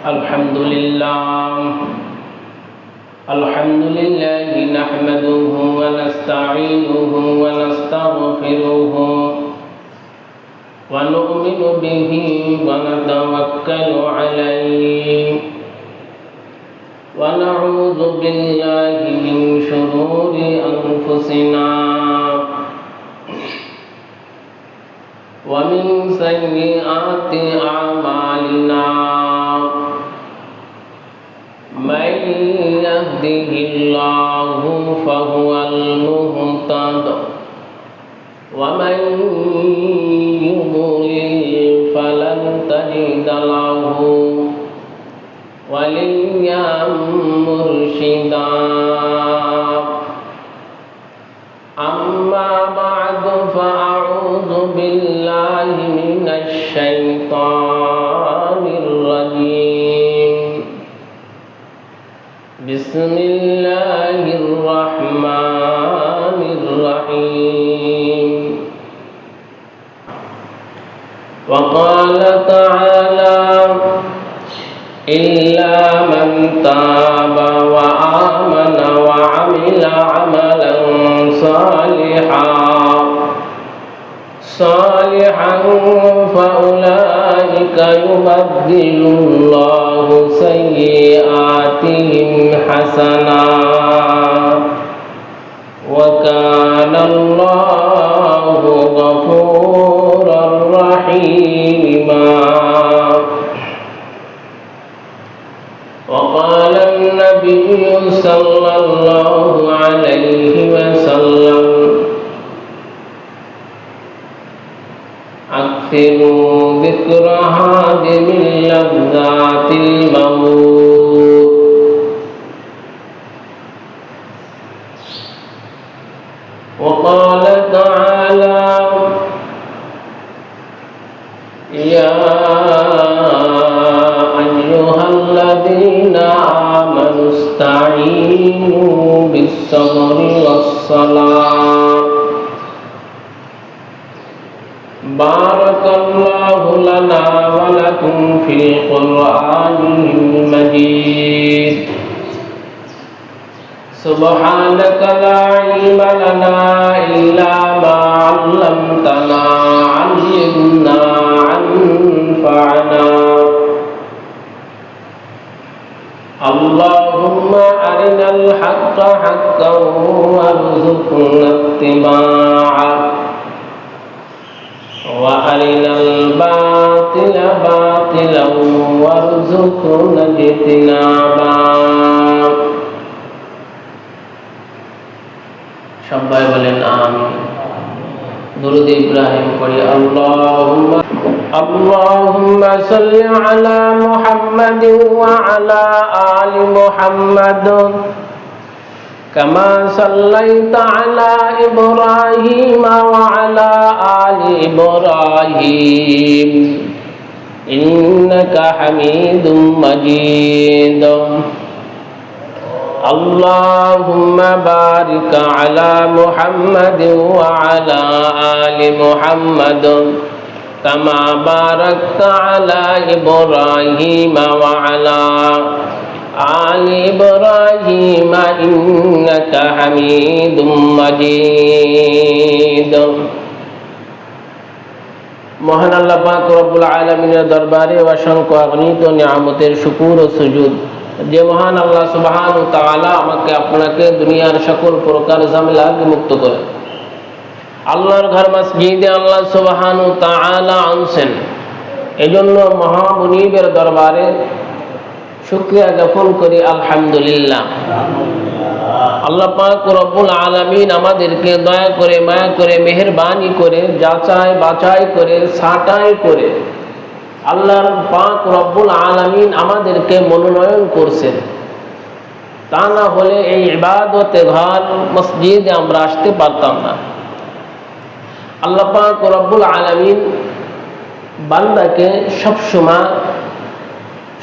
الحمد لله نحمده ونستعينه ونستغفره ونؤمن به ونتوكل عليه ونعوذ بالله من شرور أنفسنا ومن سيئات أعمالنا من يهده الله فهو المهتد ومن يضلل فلن تجد له وليا مرشدا أما بعد فأعوذ بالله من الشيطان الرجيم بسم الله الرحمن الرحيم وقال تعالى إلا من تاب وآمن وعمل عملا صالحا فأولئك يبدل الله سيئاتهم حسنات وكان الله غفورا رحيما وقال النبي صلى الله عليه وسلم أكثروا ذكر هادم لذات الموت وقال تعالى يا أيها الذين آمنوا استعينوا بالصبر والصلاة بارك الله لنا ولكم في القرآن المجيد سبحانك لا علم لنا إلا ما علمتنا علمنا وانفعنا اللهم أرنا الحق حقا وارزقنا اتباعه وأرنا الباطل باطلا وارزقنا اجتنابا সবাই বলেন আমিন দুরূদ ইব্রাহিম পড়ি اللهم صل على محمد وعلى آل محمد كما صليت على إبراهيم وعلى آل إبراهيم إنك حميد مجيد اللهم بارك على محمد وعلى آل محمد كما باركت على إبراهيم وعلى آل إبراهيم إنك حميد مجيد মহান আল্লাহ পাক রব্বুল আলামিনের দরবারে অসংখ্য অগণিত নিয়ামতের শুকর ও সুজুদ যে মহান আল্লাহ সুবহানাহু ওয়া তাআলা আমাকে আপনাকে দুনিয়ার সকল প্রকার ঝামেলা থেকে মুক্ত করে আল্লাহর ঘর মসজিদে আল্লাহ সুবহানাহু ওয়া তাআলা আনছেন এজন্য মহামুনিবের দরবারে শুকরিয়া জ্ঞাপন করি আলহামদুলিল্লাহ আল্লাহ পাক রব্বুল আলামিন আমাদেরকে দয়া করে মায়া করে মেহেরবানি করে যাচাই বাছাই করে ছাঁটাই করে আল্লাহর পাক রব্বুল আলামিন আমাদেরকে মনোনয়ন করছেন তা না হলে এই ইবাদতে ঘর মসজিদে আমরা আসতে পারতাম না আল্লাহ পাক রব্বুল আলামিন বান্দাকে সব সময়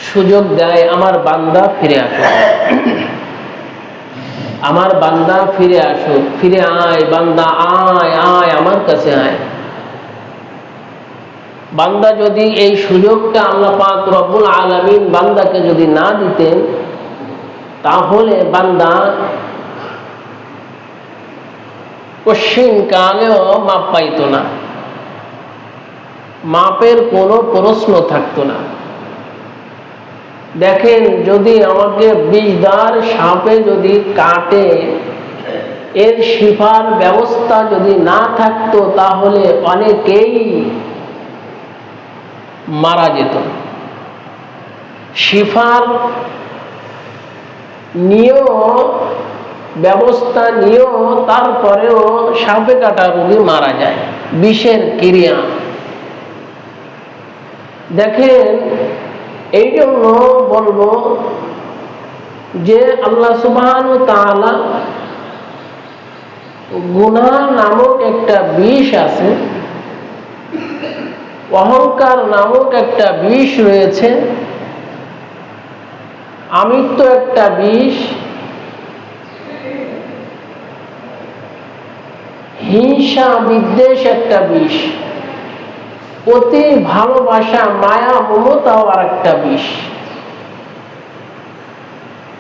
সুযোগ দেয় আমার বান্দা ফিরে আসো আমার বান্দা ফিরে আসো ফিরে আয় বান্দা আয় আয় আমার কাছে আয় বান্দা যদি এই সুযোগটা আল্লাহ পাক রব্বুল আলামিন বান্দাকে যদি না দিতেন, তাহলে বান্দা কশিন কালেও মাপ পাইত না, মাপের কোনো প্রশ্ন থাকতো না। দেখেন, যদি আমাকে বিষদার সাপে যদি কাটে, এর শিফার ব্যবস্থা যদি না থাকতো, তাহলে অনেকেই মারা যেত। শিফার নিয়েও ব্যবস্থা নিয়েও তারপরেও সাপে কাটা রোগী মারা যায়, বিষের ক্রিয়া। দেখেন, এই জন্য বলবো যে আল্লাহ সুবহানাহু ওয়া তাআলা গুনাহ নামক একটা বিষ আছে, অহংকার নামক একটা বিষ রয়েছে, আমিত্ব একটা বিষ, হিংসা বিদ্বেষ একটা বিষ, অতি ভালোবাসা মায়া মমতাও আর একটা বিষ।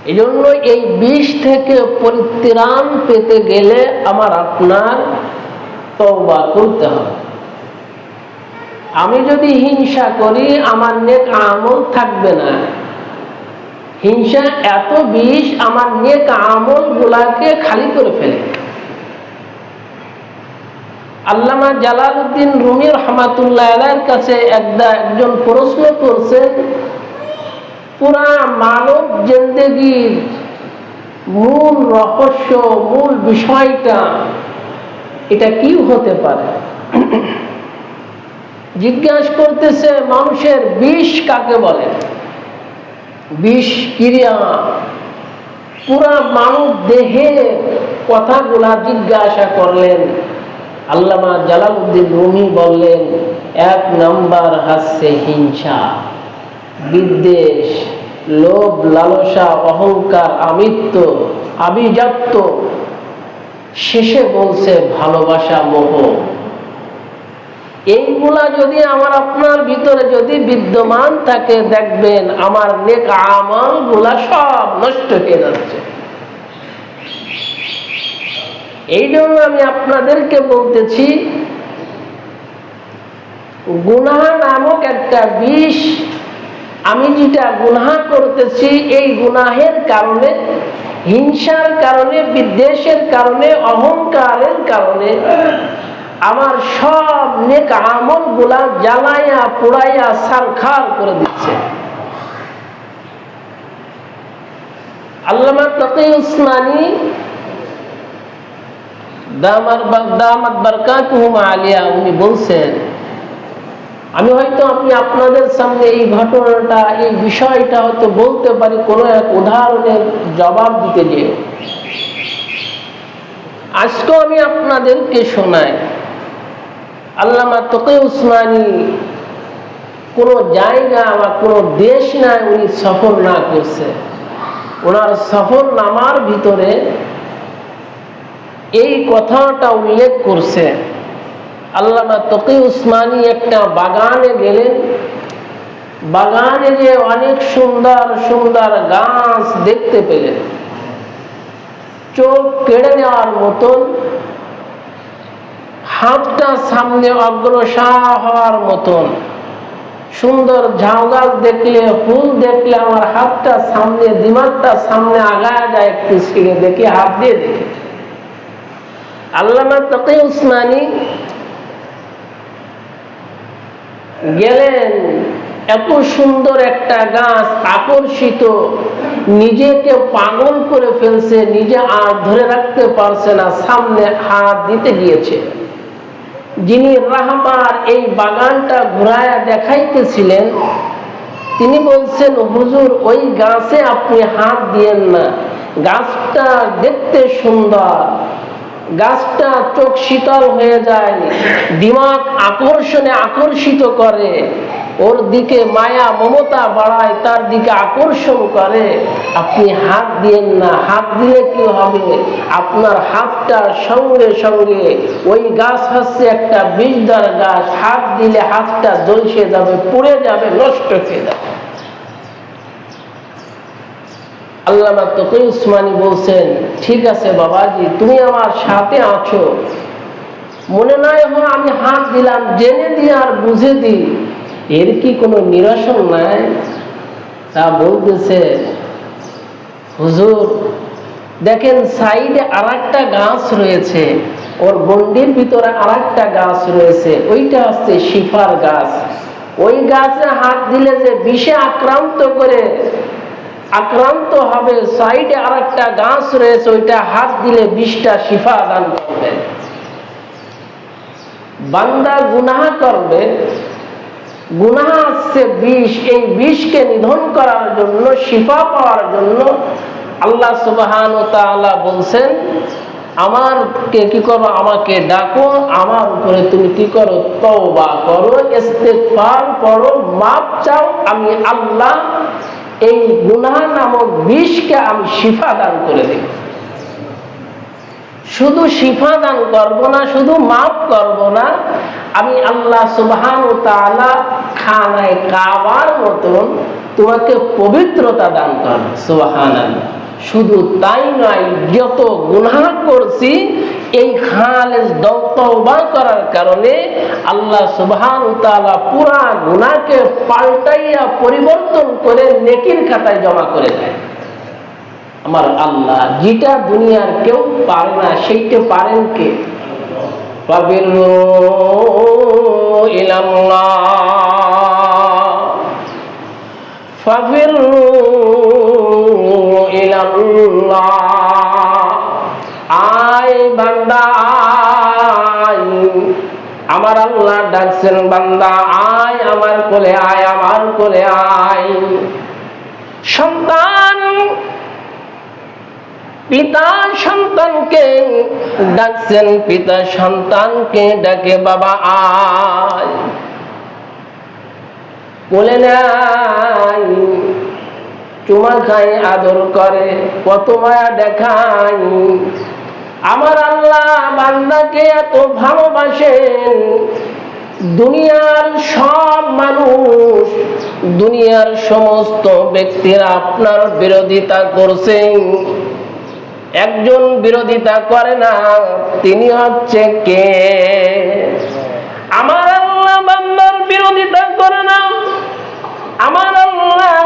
এই জন্য এই বিষ থেকে পরিত্রাণ পেতে গেলে আমার আপনার তওবা করতে হবে। আমি যদি হিংসা করি, আমার নেক আমল থাকবে না। হিংসা এত বিষ, আমার নেক আমল গুলাকে খালি করে ফেলে। আল্লামা জালালউদ্দিন রুমি রাহমাতুল্লাহ আলাইহির কাছে একজন প্রশ্ন করছেন, পুরা মানব জিন্দেগির মূল রহস্য, মূল বিষয়টা এটা কি হতে পারে? জিজ্ঞাসা করতেছে, মানুষের বিষ কাকে বলে? বিষ ক্রিয়া, পুরা মানব দেহের কথাগুলা জিজ্ঞাসা করলেন। আল্লামা জালালউদ্দিন রুমি বললেন, 1 নাম্বার হচ্ছে হিংসা, বিদ্বেষ, লোভ, লালসা, অহংকার, আমিত্ব, আভিজাত্য, শেষে বলছে ভালোবাসা, মোহ। এইগুলা যদি আমার আপনার ভিতরে যদি বিদ্যমান থাকে, দেখবেন আমার নেক আমল গুলা সব নষ্ট হয়ে যাচ্ছে। এই জন্য আমি আপনাদেরকে বলতেছি, গুনাহ নামক একটা বিষ, আমি যেটা গুনাহ করতেছি, এই গুনাহের কারণে, হিংসার কারণে, বিদ্বেষের কারণে, অহংকারের কারণে আমার সব নেক আমল গুলা জ্বালাইয়া পোড়াইয়া ছারখার করে দিচ্ছে। আল্লামা তাকি উসমানী দামাত বারকাতুহুম আলিয়া উনি বলছেন, আমি হয়তো আপনাদের সামনে এই ঘটনাটা, এই বিষয়টা হয়তো বলতে পারি কোন এক উদাহরণের জবাব দিতে গিয়ে। আজকেও আমি আপনাদেরকে শোনাই, আল্লামা তাকি উসমানী কোন জায়গা বা কোন দেশ নাই উনি সফর না করছে। ওনার সফর নামার ভিতরে এই কথাটা উল্লেখ করছে। আল্লামা তাকি উসমানী একটা বাগানে গেলেন, বাগানে যে অনেক সুন্দর সুন্দর গাছ দেখতে পেলেন, চোখ কেড়ে নেওয়ার মতন, হাতটা সামনে অগ্রসর হওয়ার মতন সুন্দর ঝাউ গাছ দেখলে, ফুল দেখলে আমার হাতটা সামনে, দিমাগটা সামনে আগায় যায়, একটু ছিঁড়ে দেখি, হাত দিয়ে দেখি। আল্লামা তাকি উসমানী গেলেন, এত সুন্দর একটা গাছ, আকর্ষিত, নিজেকে পাগল করে ফেলছে, নিজে আর ধরে রাখতে পারছে না, সামনে হাত দিতে গিয়েছে। যিনি রাহবার এই বাগানটা ঘুরায়া দেখাইতেছিলেন, তিনি বলছেন, হুজুর ওই গাছে আপনি হাত দিয়েন না, গাছটা দেখতে সুন্দর, গাছটা চোখ শীতল হয়ে যায়, দিমাগ আকর্ষণে আকর্ষিত করে, ওর দিকে মায়া মমতা বাড়ায়, তার দিকে আকর্ষণ করে, আপনি হাত দিয়েন না। হাত দিলে কি হবে? আপনার হাতটা সঙ্গে সঙ্গে, ওই গাছ হচ্ছে একটা বিষধর গাছ, হাত দিলে হাতটা জ্বলসে যাবে, পুড়ে যাবে, নষ্ট হয়ে যাবে। আল্লামা তকি উসমানী বলছেন, ঠিক আছে বাবাজি, তুমি আমার সাথে আছো, মনে নয় হয় আমি হাত দিলাম, জেনে দিই আর বুঝে দিই, এর কি কোনো নিরসন নাই? তা বলতেছে, হুজুর দেখেন সাইডে আর একটা গাছ রয়েছে, ওর গন্ডির ভিতরে আর একটা গাছ রয়েছে, ওইটা হচ্ছে শিফার গাছ। ওই গাছে হাত দিলে যে বিষে আক্রান্ত হবে, সাইডে আর একটা গাছ রয়েছে, ওইটা হাত দিলে বিষটা শিফা দান করবে। বান্দা গুনাহ করবে, গুনাহ হচ্ছে বিষ, এই বিষকে নিধন করার জন্য, শিফা পাওয়ার জন্য আল্লাহ সুবহানাহু ওয়া তাআলা বলছেন, আমাকে কি করো, আমাকে ডাকো, আমার উপরে তুমি কি করো, তওবা করো, ইস্তিগফার করো, মাপ চাও, আমি আল্লাহ এই গুনাহ নামক বিষকে আমি শিফা দান করে দেব। শুধু শিফা দান করব না, শুধু মাফ করব না, আমি আল্লাহ সুবহানাহু ওয়া তাআলা খানায়ে কাবার মতন তোমাকে পবিত্রতা দান করব। সুবহানাল্লাহ। শুধু তাই নয়, যত গুনাহ করছি এই খালেস তওবা করার কারণে আল্লাহ সুবহানাহু ওয়া তাআলা পুরা গুনাহকে পাল্টাইয়া পরিবর্তন করে নেকির খাতায় জমা করে দেয়। আমার আল্লাহ, যেটা দুনিয়ার কেউ পারে না, সেইটা পারেন কে? ফাবিরু ইলাল্লাহ, ফাবিরু ইলাল্লাহ। আয় বান্দা আয়, আমার আল্লাহ ডাকছেন, বান্দা আয় আমার কোলে, আয় আমার কোলে আয়। সন্তান পিতা সন্তানকে ডাকছেন, পিতা সন্তানকে ডাকে, বাবা আয়। বলে নাই, চুমা খায়, আদর করে, কত মায়া দেখায়। আমার আল্লাহ বান্দাকে এত ভালোবাসেন, দুনিয়ার সব মানুষ, দুনিয়ার সমস্ত ব্যক্তিরা আপনার বিরোধিতা করছেন, একজন বিরোধিতা করে না, তিনি হচ্ছে কে? আমার আল্লাহ বান্দার বিরোধিতা করে না। আমার আল্লাহ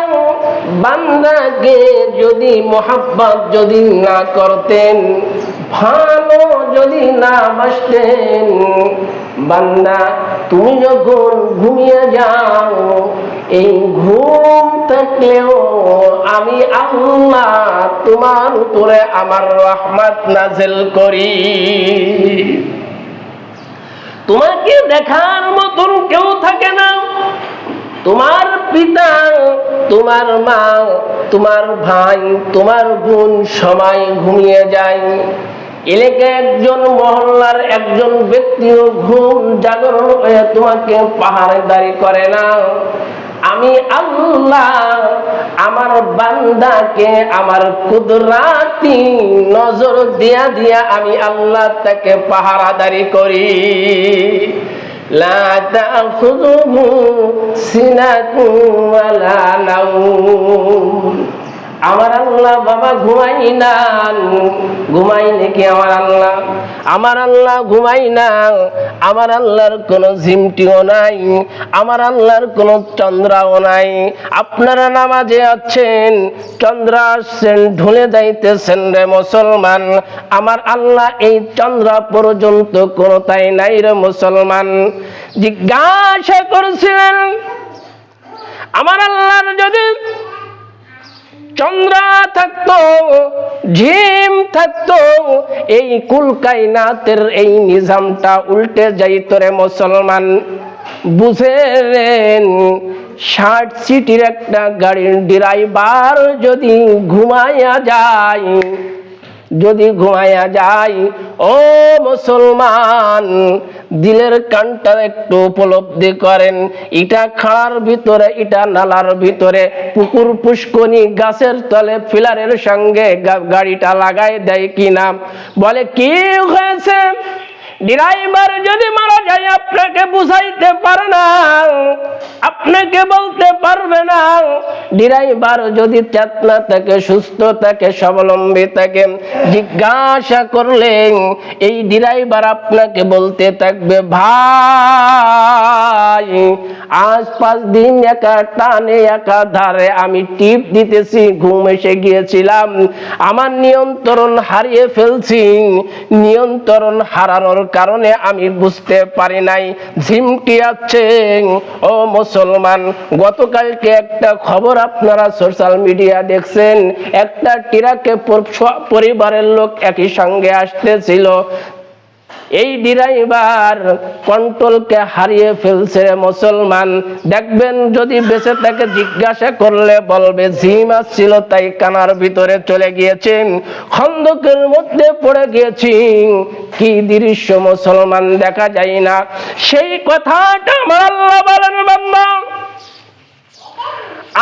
বান্দাকে যদি মোহাব্বত যদি না করতেন, ভালো যদি না বাসতেন, বান্দা তুমি যখন ঘুমিয়ে যাও, এই ঘুম থাকলেও আমি আল্লাহ তোমার উপরে আমার রহমত নাযিল করি। তোমাকে দেখার মতন কেউ থাকে না, তোমার পিতা, তোমার মা, তোমার ভাই, তোমার বোন সবাই ঘুমিয়ে যায়। এলাকায় একজন, মহল্লার একজন ব্যক্তিও ঘুম জাগরণ হয়ে তোমাকে পাহারাদারি করে না। আমি আল্লাহ আমার বান্দাকে আমার কুদরাতি নজর দিয়া দিয়া আমি আল্লাহ তাকে পাহারাদারি করি। লা তাখুযুহু সিনাতুন ওয়ালা নাওম। আমার আল্লাহ বাবা ঘুমাই না, ঘুমাই নাকি আমার আল্লাহ? আমার আল্লাহ ঘুমাই না। আমার আল্লাহর কোনো ঝিমটিও নাই, আমার আল্লাহর কোনো চন্দ্রাও নাই। আপনারা নামাজে আছেন, চন্দ্র আসছেন, ঢুলে যাইতেছেন রে মুসলমান। আমার আল্লাহ এই চন্দ্র পর্যন্ত কোনোটাই নাই রে মুসলমান। জিজ্ঞাসা করছিলেন, আমার আল্লাহর যদি চন্দ্র থাকতো, ঝিম থাকতো, এই কুল কায়নাতের এই নিজামটা উল্টে যাইত রে মুসলমান। বুঝেন, 60 সিটির একটা গাড়ির ড্রাইভার যদি ঘুমাইয়া যায়, যদি ঘুমাইয়া যায়, ও মুসলমান দিলের কানটা একটু উপলব্ধি করেন, ইটা খাড়ার ভিতরে, ইটা নালার ভিতরে, পুকুর পুষ্কনি গাছের তলে পিলারের সঙ্গে গাড়িটা লাগাই দেয় কিনা। বলে কি হয়েছে? ড্রাইভার যদি মারা যায় আপনাকে বুঝাইতে পারে না, আপনাকে বলতে পারবে না। ড্রাইভার যদি চেতনা থাকে, সুস্থ থাকে, স্বাবলম্বী থাকে, জিজ্ঞাসা করলেন এই ড্রাইভার আপনাকে বলতে থাকবে, ভাই আজ 5 দিন একা টানে একা ধারে আমি টিপ দিতেছি, ঘুম এসে গিয়েছিলাম, আমার নিয়ন্ত্রণ হারিয়ে ফেলছি, নিয়ন্ত্রণ হারানোর কারণে আমি বুঝতে পারি নাই ঝিমটি আছে। ও মুসলমান, গতকালকে একটা খবর আপনারা সোশ্যাল মিডিয়া দেখছেন, একটা ট্রাকে পরিবারের লোক একই সঙ্গে আসতেছিল, এই ড্রাইভার কন্ট্রোলকে হারিয়ে ফেলছে। মুসলমান দেখবেন যদি বেঁচে তাকে জিজ্ঞাসা করলে বলবে ঝিম আসছিল তাই কানার ভিতরে চলে গিয়েছে, খন্দকের মধ্যে পড়ে গিয়েছি। কি দৃশ্য মুসলমান দেখা যায় না? সেই কথাটা আমার আল্লাহ বলেন, বান্দা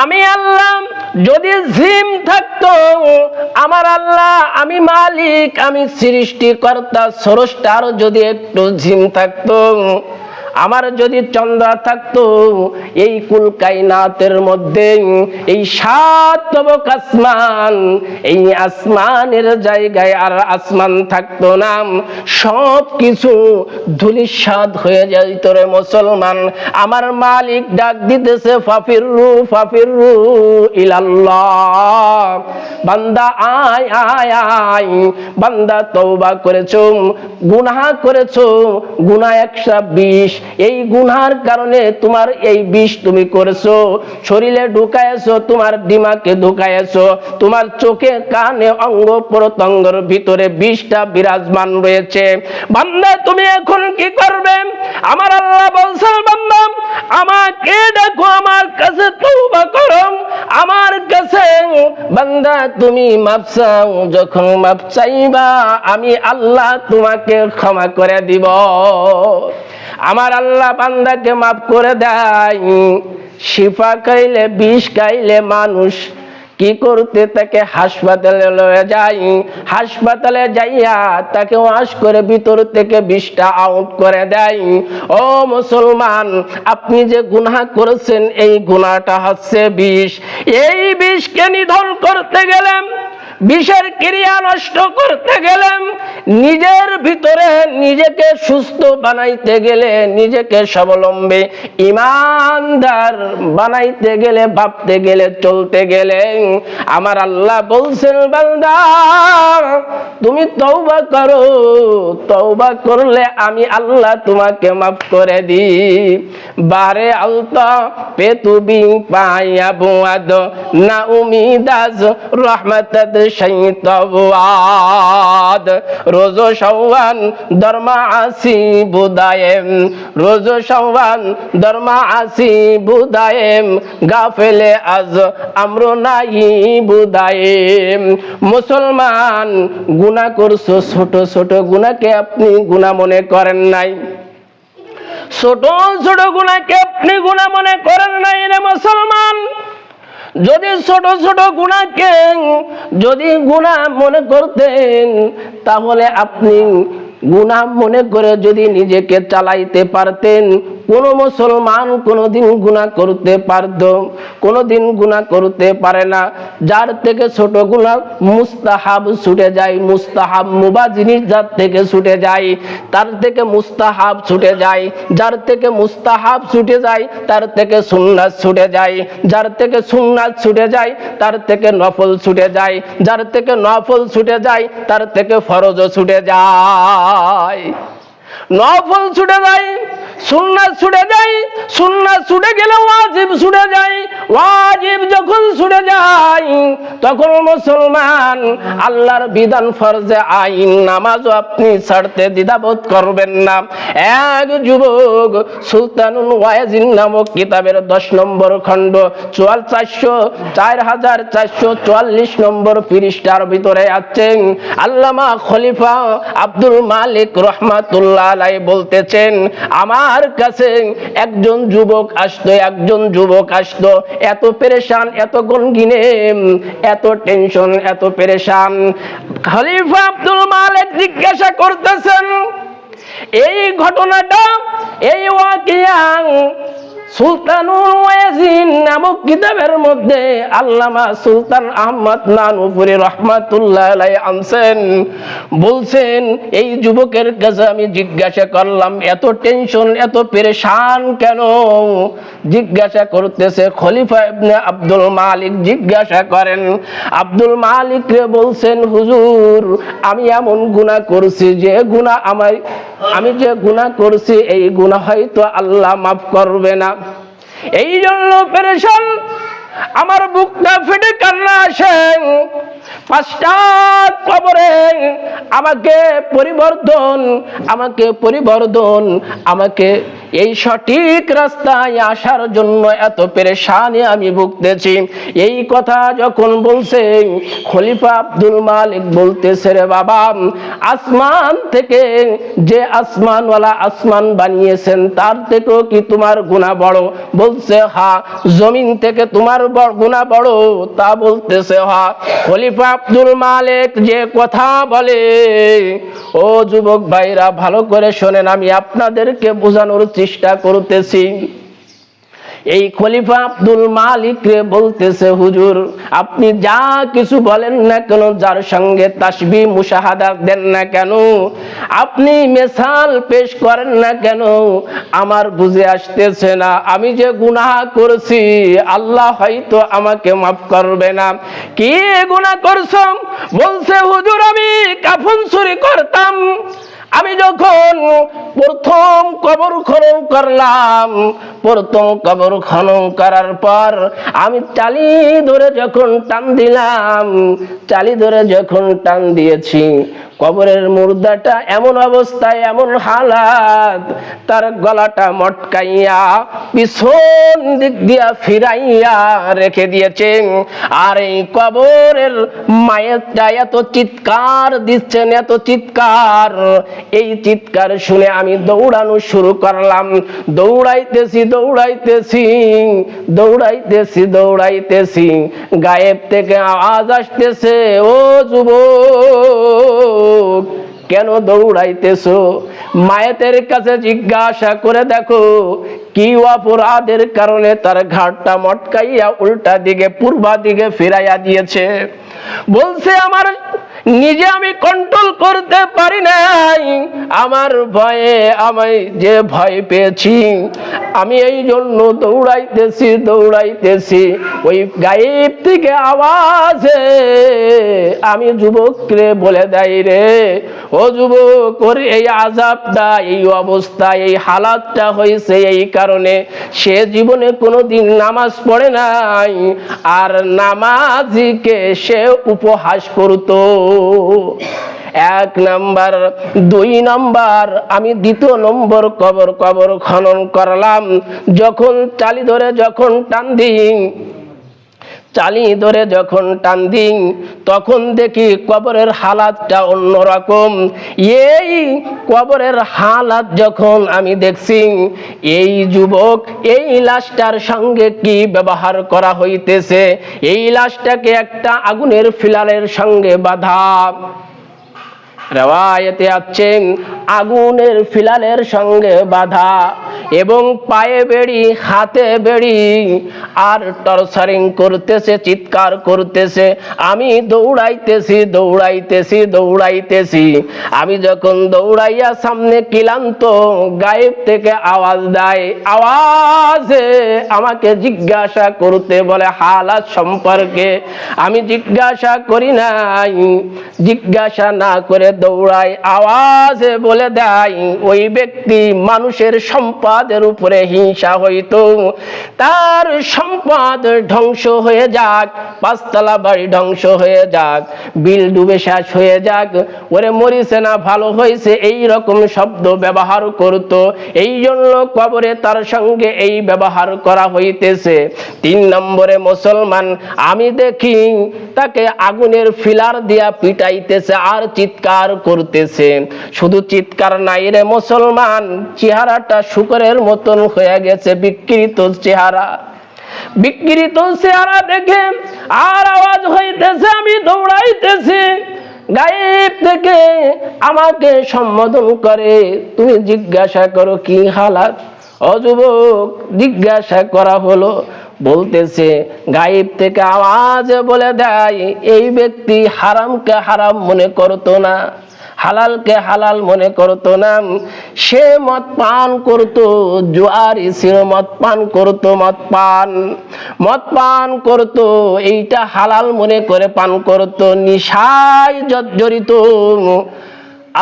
আমি আল্লাহ যদি ঝিম থাকতো, আমার আল্লাহ আমি মালিক, আমি সৃষ্টিকর্তা স্রষ্টার যদি একটু ঝিম থাকতো, আমার যদি চন্দ্র থাকতো, এই কুল কায়নাতের মধ্যে এই 7 তবক আসমান, এই আসমানের জায়গায় আর আসমান থাকতো না, সব কিছু ধূলিসাৎ হয়ে যাইত রে মুসলমান। আমার মালিক ডাক দিতেছে, ফাফিরু ফাফিরু ইলাল্লাহ, বান্দা আয় আয় আয়। বান্দা তওবা করেছো, গুনাহ করেছো, গুনাহ 120, এই গুনার কারণে তোমার এই বিষ তুমি করেছো, শরীরে ঢুকায়েছো, তোমার দিমাগে ঢুকায়েছো, তোমার চোখে কানে অঙ্গ প্রত্যঙ্গের ভিতরে বিষটা বিরাজমান রয়েছে। বান্দা তুমি এখন কি করবে? আমার আল্লাহ বলছেন, বান্দা আমাকে দেখো, আমার কাছে তওবা করো, আমার কাছে বান্দা তুমি মাফ চাও, যখন মাফ চাইবা আমি আল্লাহ তোমাকে ক্ষমা করে দিব। আমার আল্লাহ বান্দাকে মাফ করে দেয়। শিফা খাইলে, বিষ খাইলে মানুষ কি করতে তাকে হাসপাতালে লয়ে যায়, হাসপাতালে যাইয়া তাকে ওয়াশ করে ভিতর থেকে বিষটা আউট করে দেয়। ও মুসলমান, আপনি যে গুনাহ করেছেন এই গুনাহটা হচ্ছে বিষ। এই বিষকে নিধন করতে গেলেন, বিষের ক্রিয়া নষ্ট করতে গেলেন, নিজের ভিতরে নিজেকে সুস্থ বানাইতে গেলে, নিজেকে স্বাবলম্বী ইমানদার বানাইতে গেলে, ভাবতে গেলে, চলতে গেলে আমার আল্লাহ বলছেন, বান্দা তুমি তওবা করো, তওবা করলে আমি আল্লাহ তোমাকে মাফ করে দিই। বারে আলতা পেতুবি পায়া বুয়াদ না উমিদাজ রহমতাদ শৈতবাদ, রোজ শাওয়াল দরমা আসি বুদায়েম, রোজ শাওয়াল দরমা আসি বুদায়েম, গাফেলে আজ আমরো নাই বুদায়েম। মুসলমান, গুনাহ করছো, ছোট ছোট গুনাহকে আপনি গুনাহ মনে করেন নাই, ছোট ছোট গুনাহকে আপনি গুনাহ মনে করেন নাই রে মুসলমান। যদি ছোট ছোট গুনাহকে যদি গুনাহ মনে করতেন, তাহলে আপনি গুনাহ মনে করে যদি নিজেকে চালাইতে পারতেন, কোন মুসলমান কোনদিন গুনাহ করতে পারত? কোনদিন গুনাহ করতে পারে না। যার থেকে ছোট গুনাহ মুস্তাহাব ছুটে যায়, মুস্তাহাব মুবাহ জিনিস যার থেকে ছুটে যায়, তার থেকে মুস্তাহাব ছুটে যায়, যার থেকে মুস্তাহাব ছুটে যায় তার থেকে সুন্নাত ছুটে যায়, যার থেকে সুন্নাত ছুটে যায় তার থেকে নফল ছুটে যায়, যার থেকে নফল ছুটে যায় তার থেকে ফরজও ছুটে যায়। নফল ছুটে যায়, সুন্নাত ছুটে যায়, সুন্নাত ছুটে গেলে ওয়াজিব ছুটে যায়, ওয়াজিব যখন ছুটে যায় তখন মুসলমান আল্লাহর বিধান ফরজে আইন নামাজও আপনি ছাড়তে দ্বিধাবোধ করবেন না। এক যুবক সুলতানুল ওয়াজিন নামক কিতাবের 10 নম্বর খণ্ড 4444 নম্বর পৃষ্ঠার ভিতরে আছেন আল্লামা খলিফা আব্দুল মালিক রহমাতুল্লাহ আলাইহি বলতেছেন, আমার কাছে একজন যুবক আসতো, এত পেরেশান, এত গনগিনে, এত টেনশন, এত পেরেশান। খলিফা আব্দুল মালিক জিজ্ঞাসা করতেছেন, এই ঘটনাটা, এই ওয়াকিয়া সুলতানুল ওয়াজিন নামক কিতাবের মধ্যে আল্লামা সুলতান আহমদ নানুপুরি রহমাতুল্লাহ আলাইহি আনছেন। বলছেন, এই যুবকের কাছে আমি জিজ্ঞাসা করলাম, এত টেনশন, এত পেরেশান কেন? জিজ্ঞাসা করতেছে খলিফা ইবনে আব্দুল মালিক জিজ্ঞাসা করেন। আব্দুল মালিক রে বলছেন, হুজুর আমি এমন গুনাহ করছি যে গুনাহ আমি যে গুনাহ করছি এই গুনাহ হয়তো আল্লাহ মাফ করবে না, এই জন্য পেরেশান, আমার বুকটা ফেটে কান্না আসে। 5টা কবরে আমাকে পরিবর্তন, আমাকে এই সঠিক রাস্তায় আসার জন্য এত পেরেশানি আমি ভুগতেছি। এই কথা যখন বলছে, খলিফা আব্দুল মালিক বলতেছে, রে বাবা, আসমান থেকে যে আসমানওয়ালা আসমান বানিয়েছেন তার থেকেও কি তোমার গুনাহ বড়? বলছে হ্যাঁ। জমিন থেকে তোমার গুনাহ বড়? তা বলতেছে হ্যাঁ। খলিফা আব্দুল মালিক যে কথা বলে, ও যুবক ভাইরা ভালো করে শোনেন, আমি আপনাদেরকে বোঝানোর চেষ্টা করতেছি। এই খলিফা আব্দুল মালিক রে বলতেছে, হুজুর আপনি যা কিছু বলেন না কেন, যার সঙ্গে তাসবিহ মুশাহাদা দেন না কেন, আপনি মিসাল পেশ করেন না কেন, আমার বুঝে আসতেছে না আমি যে গুনাহ করেছি আল্লাহ হয়তো আমাকে মাফ করবে না। কি গুনাহ করছো? বলছে, হুজুর আমি কাফন চুরি করতাম। আমি যখন প্রথম কবর খনন করলাম, প্রথম কবর খনন করার পর আমি চালি ধরে যখন টান দিয়েছি, কবরের মুর্দাটা এমন অবস্থায়, এমন হালাত, তার গলাটা মটকাইয়া পিছন দিক দিয়া ফিরাইয়া রেখে দিয়েছে। আর এই কবরের মায়েরটা এত চিৎকার দিচ্ছেন, এত চিৎকার, এই চিৎকার শুনে আমি দৌড়ানো শুরু করলাম। দৌড়াইতেছি, গায়েব থেকে আওয়াজ আসতেছে, ও যুবক কেন দৌড়াইতেছো? মায়েতের কাছে জিজ্ঞাসা করে দেখো কি অপরাধের কারণে তার ঘাটটা মটকাইয়া উল্টা দিকে পূর্বা দিকে ফিরাইয়া দিয়েছে। বলছে, আমার নিজে আমি কন্ট্রোল করতে পারি নাই, আমার ভয়ে আমি যে ভয় পেয়েছি, আমি এই জন্য দৌড়াইতেছি। ওই গায়েব থেকে আওয়াজে আমি যুবককে বলে দেই, রে ও যুবক, ওর এই আযাবটা, এই অবস্থা, এই হালাতটা হয়েছে এই কারণে সে জীবনে কোনোদিন নামাজ পড়ে নাই, আর নামাজিকে সে উপহাস করতো। 1 নাম্বার। 2 নাম্বার, আমি 2 নম্বর কবর খনন করলাম। যখন চালি ধরে যখন টান দিই তখন দেখি কবরের হালাতটা অন্যরকম। এই কবরের হালাত যখন আমি দেখছি, এই যুবক এই লাশটার সঙ্গে কি ব্যবহার করা হইতেছে, এই লাশটাকে একটা আগুনের ফিলালের সঙ্গে বাঁধা। রিওয়ায়াতে আছে আগুনের ফিলালের সঙ্গে বাঁধা, এবং পায়ে বেড়ি, হাতে বেড়ি, আর টর্চারিং করতেছে, চিৎকার করতেছে। আমি দৌড়াইতেছি। আমি যখন দৌড়াইয়া সামনে ক্লান্ত, গায়েব থেকে আওয়াজ দেয়, আওয়াজে আমাকে জিজ্ঞাসা করতে বলে হালাত সম্পর্কে। আমি জিজ্ঞাসা করি নাই, জিজ্ঞাসা না করে দৌড়ায়, আওয়াজে বলে দেয় ওই ব্যক্তি মানুষের সম্পদের উপরে হিংসা হইতো, তার সম্পদ ধ্বংস হয়ে যাক, পাঁচতলা বাড়ি ধ্বংস হয়ে যাক, বিল ডুবে শেষ হয়ে যাক, ওরে মরিছে না ভালো হয়েছে, এই রকম শব্দ ব্যবহার করত। এই জন্য কবরে তার সঙ্গে এই ব্যবহার করা হইতেছে। 3 নম্বরে মুসলমান, আমি দেখি তাকে আগুনের ফিলার দিয়া পিটাইতেছে আর চিৎকার করতেছে। শুধু চিৎকার নাই রে মুসলমান, চেহারাটা শুকরের মতন হয়ে গেছে, বিকৃত চেহারা। বিকৃত চেহারা দেখে আর আওয়াজ হইতেছে, আমি দৌড়াইতেছি, গায়েব থেকে আমাকে সম্বোধন করে, তুমি জিজ্ঞাসা করো কি হালাত। ও যুবক, জিজ্ঞাসা করা হলো, বলতেছে গায়েব থেকে আওয়াজ বলে দেয় এই ব্যক্তি হারামকে হারাম মনে করতো না, হালালকে হালাল মনে করতো না, সে মদ পান করতো, জুয়ারি ছিল, মদ পান করতো, মদ পান করতো, এইটা হালাল মনে করে পান করতো, নিশায় জর্জরিত।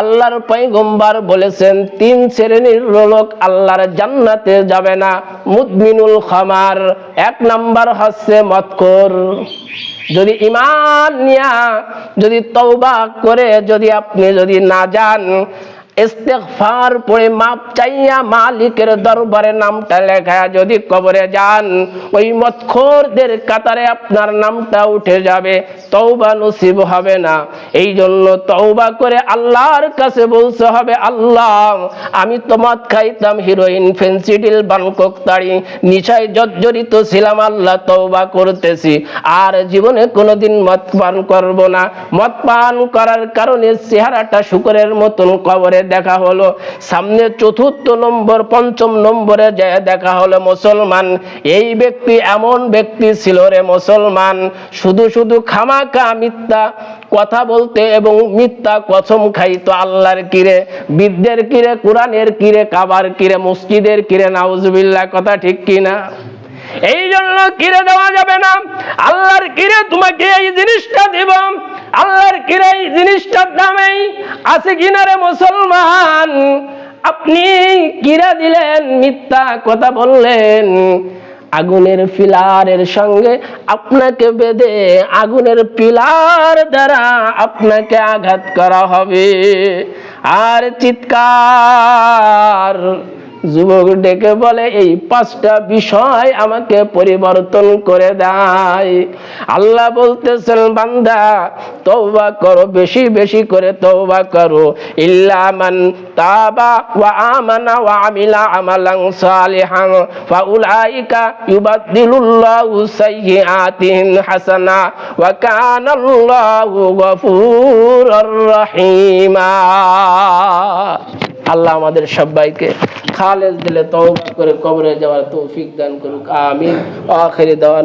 আল্লাহর পয়গম্বর বলেছেন 3 শ্রেণীর লোক আল্লাহর জান্নাতে যাবে না। মুদমিনুল খামার, 1 নাম্বার হচ্ছে মদখোর। যদি ঈমান নিয়া, যদি তওবা করে, যদি আপনি যদি না যান, ইস্তেগফার পড়ে মাপ চাইয়া মালিকের দরবারে নামটা লেখা যদি কবরে যান, ওই মদখোরদের কাতারে আপনার নামটা উঠে যাবে, তওবা নসিব হবে না। এই জন্য তওবা করে আল্লাহর কাছে বলতে হবে, আল্লাহ আমি তো মদ খাইতাম, হিরোইন, ফেন্সিডিল, বাংকক তাড়ি, নিশায় জর্জরিত ছিলাম, আল্লাহ তওবা করতেছি, আর জীবনে কোনোদিন মদ পান করব না। মদ পান করার কারণে চেহারাটা শুকরের মতন কবরে দেখা হলো। সামনে 4 নম্বর, 5 নম্বরে যায় দেখা হলো মুসলমান, এই ব্যক্তি এমন ব্যক্তি ছিল রে মুসলমান, শুধু শুধু খামাখা মিথ্যা কথা বলতে এবং মিথ্যা কসম খাইতো আল্লাহর কিরে, বিদ্যের কিরে, কোরআনের কিরে, কাবার কিরে, মসজিদের কিরে, নাউজুবিল্লাহ, কথা ঠিক কিনা? এই জন্য কিরে দেওয়া যাবে না, আল্লাহর কিরে তোমাকে এই জিনিসটা দিব, আল্লাহর কিরে এই জিনিসটার দামেই আছে কিনা রে মুসলমান? আপনি কিরা দিলেন, মিথ্যা কথা বললেন, আগুনের পিলারের সঙ্গে আপনাকে বেঁধে আগুনের পিলার দ্বারা আপনাকে আঘাত করা হবে। আর চিৎকার, যুবক ডেকে বলে এই 5টা বিষয় আমাকে পরিবর্তন করে দেয়। আল্লাহ বলতেছেন বান্দা তওবা করো, বেশি বেশি করে তওবা করো। ইল্লা মান তাবা ওয়া আমানা ওয়া আমিলা আমালান সালিহান ফাউলাইকা ইউবাদদিলুল্লাহু সাইয়্যাতিহিম হাসানা ওয়া কানাল্লাহু গফুরুর রহিমা। আল্লাহ আমাদের সবাইকে খালেস দিলে তওবা করে কবরে যাওয়ার তৌফিক দান করুক। আমিন। আখিরি দাওয়ানা।